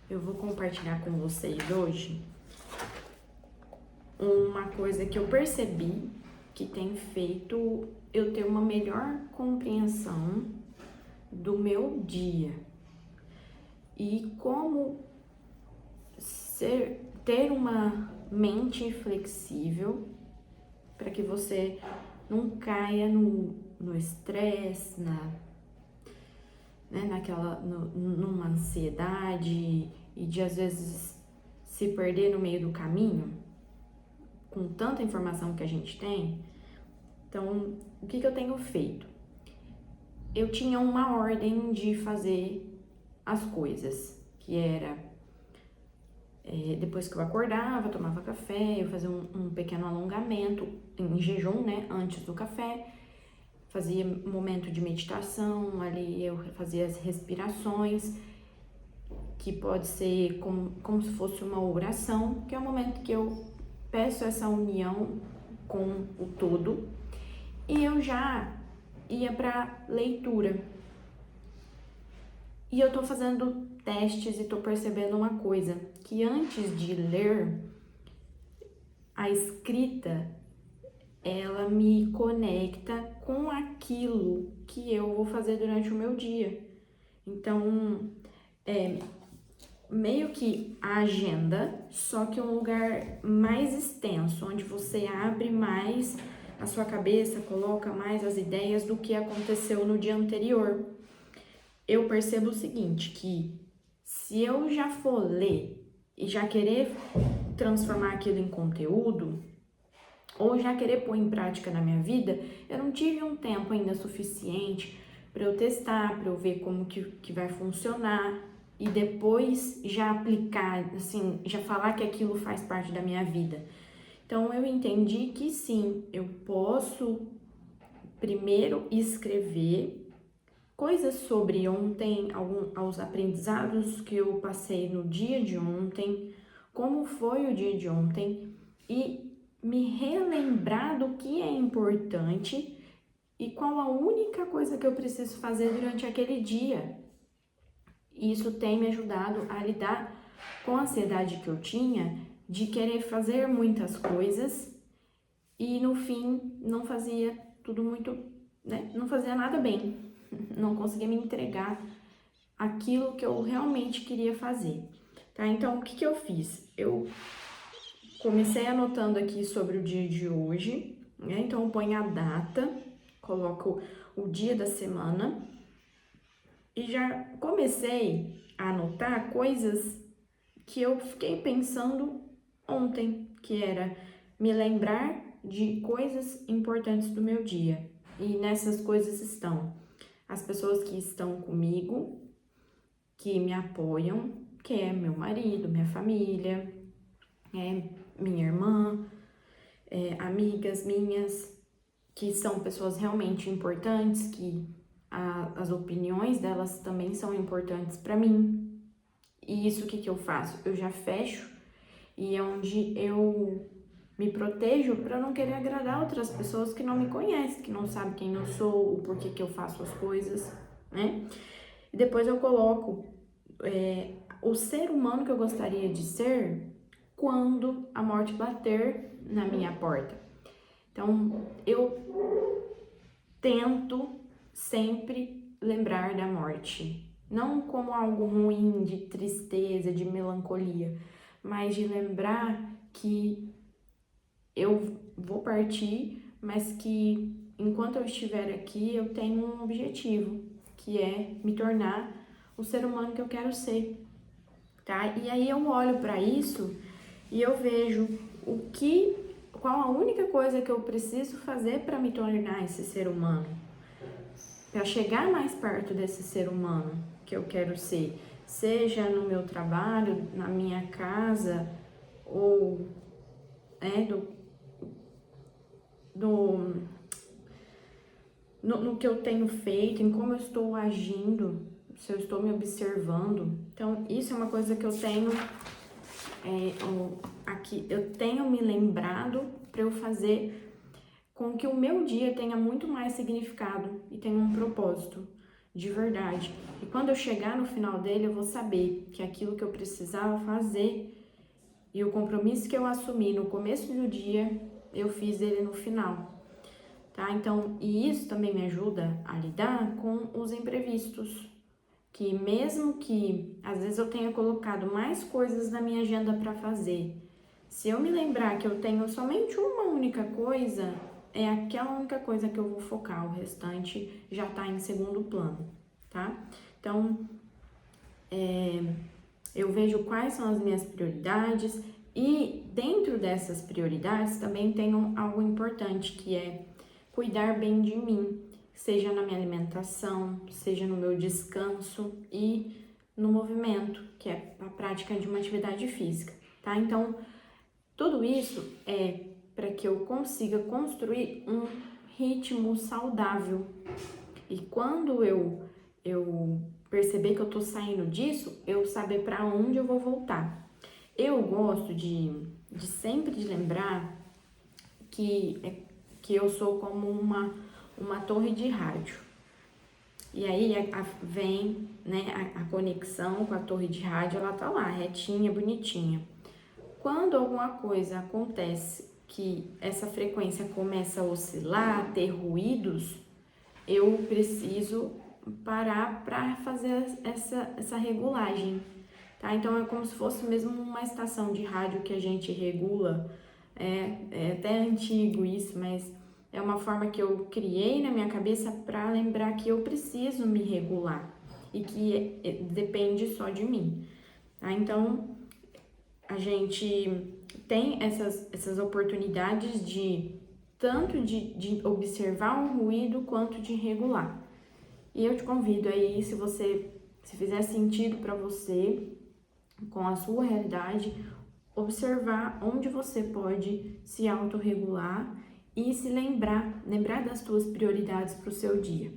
Eu vou compartilhar com vocês hoje uma coisa que eu percebi que tem feito eu ter uma melhor compreensão do meu dia e como ter uma mente flexível para que você não caia no estresse, numa ansiedade e de às vezes se perder no meio do caminho, com tanta informação que a gente tem. Então, o que eu tenho feito? Eu tinha uma ordem de fazer as coisas, que era depois que eu acordava, eu tomava café, eu fazia um pequeno alongamento em jejum, né, antes do café, fazia um momento de meditação, ali eu fazia as respirações, que pode ser como se fosse uma oração, que é o momento que eu peço essa união com o todo, e eu já ia para leitura. E eu tô fazendo testes e tô percebendo uma coisa, que antes de ler, a escrita, ela me conecta com aquilo que eu vou fazer durante o meu dia. Então, meio que a agenda, só que um lugar mais extenso, onde você abre mais a sua cabeça, coloca mais as ideias do que aconteceu no dia anterior. Eu percebo o seguinte, que se eu já for ler e já querer transformar aquilo em conteúdo, ou já querer pôr em prática na minha vida, eu não tive um tempo ainda suficiente para eu testar, para eu ver como que vai funcionar e depois já aplicar, assim, já falar que aquilo faz parte da minha vida. Então eu entendi que sim, eu posso primeiro escrever coisas sobre ontem, aos aprendizados que eu passei no dia de ontem, como foi o dia de ontem e me relembrar do que é importante e qual a única coisa que eu preciso fazer durante aquele dia. Isso tem me ajudado a lidar com a ansiedade que eu tinha de querer fazer muitas coisas e no fim não fazia tudo muito, né? Não fazia nada bem, não conseguia me entregar aquilo que eu realmente queria fazer, tá? Então, o que eu fiz? Eu comecei anotando aqui sobre o dia de hoje, né? Então, eu ponho a data, coloco o dia da semana e já comecei a anotar coisas que eu fiquei pensando ontem, que era me lembrar de coisas importantes do meu dia. E nessas coisas estão as pessoas que estão comigo, que me apoiam, que é meu marido, minha família, minha irmã, amigas minhas, que são pessoas realmente importantes, que as opiniões delas também são importantes para mim. E isso, o que eu faço? Eu já fecho e é onde eu me protejo para não querer agradar outras pessoas que não me conhecem, que não sabem quem eu sou, o porquê que eu faço as coisas, né? E depois eu coloco o ser humano que eu gostaria de ser quando a morte bater na minha porta. Então, eu tento sempre lembrar da morte, não como algo ruim, de tristeza, de melancolia, mas de lembrar que eu vou partir, mas que enquanto eu estiver aqui, eu tenho um objetivo, que é me tornar o ser humano que eu quero ser, tá? E aí eu olho para isso e eu vejo qual a única coisa que eu preciso fazer para me tornar esse ser humano, para chegar mais perto desse ser humano que eu quero ser, seja no meu trabalho, na minha casa ou do no que eu tenho feito, em como eu estou agindo, se eu estou me observando. Então, isso é uma coisa que eu tenho aqui, eu tenho me lembrado para eu fazer com que o meu dia tenha muito mais significado e tenha um propósito. de verdade. E quando eu chegar no final dele, eu vou saber que aquilo que eu precisava fazer e o compromisso que eu assumi no começo do dia, eu fiz ele no final, tá? Então, e isso também me ajuda a lidar com os imprevistos, que mesmo que às vezes eu tenha colocado mais coisas na minha agenda para fazer, se eu me lembrar que eu tenho somente uma única coisa, é aquela única coisa que eu vou focar, o restante já tá em segundo plano, tá? Então, eu vejo quais são as minhas prioridades e dentro dessas prioridades também tem algo importante que é cuidar bem de mim, seja na minha alimentação, seja no meu descanso e no movimento, que é a prática de uma atividade física, tá? Então, tudo isso é para que eu consiga construir um ritmo saudável. E quando eu perceber que eu tô saindo disso, eu saber para onde eu vou voltar. Eu gosto de sempre lembrar que eu sou como uma torre de rádio. E aí vem, né, a conexão com a torre de rádio, ela tá lá, retinha, bonitinha. Quando alguma coisa acontece que essa frequência começa a oscilar, ter ruídos, eu preciso parar para fazer essa regulagem, tá? Então é como se fosse mesmo uma estação de rádio que a gente regula, é até antigo isso, mas é uma forma que eu criei na minha cabeça para lembrar que eu preciso me regular e que depende só de mim, tá? Então a gente tem essas oportunidades de tanto de observar um ruído quanto de regular. E eu te convido aí, se fizer sentido para você, com a sua realidade, observar onde você pode se autorregular e se lembrar das suas prioridades para o seu dia.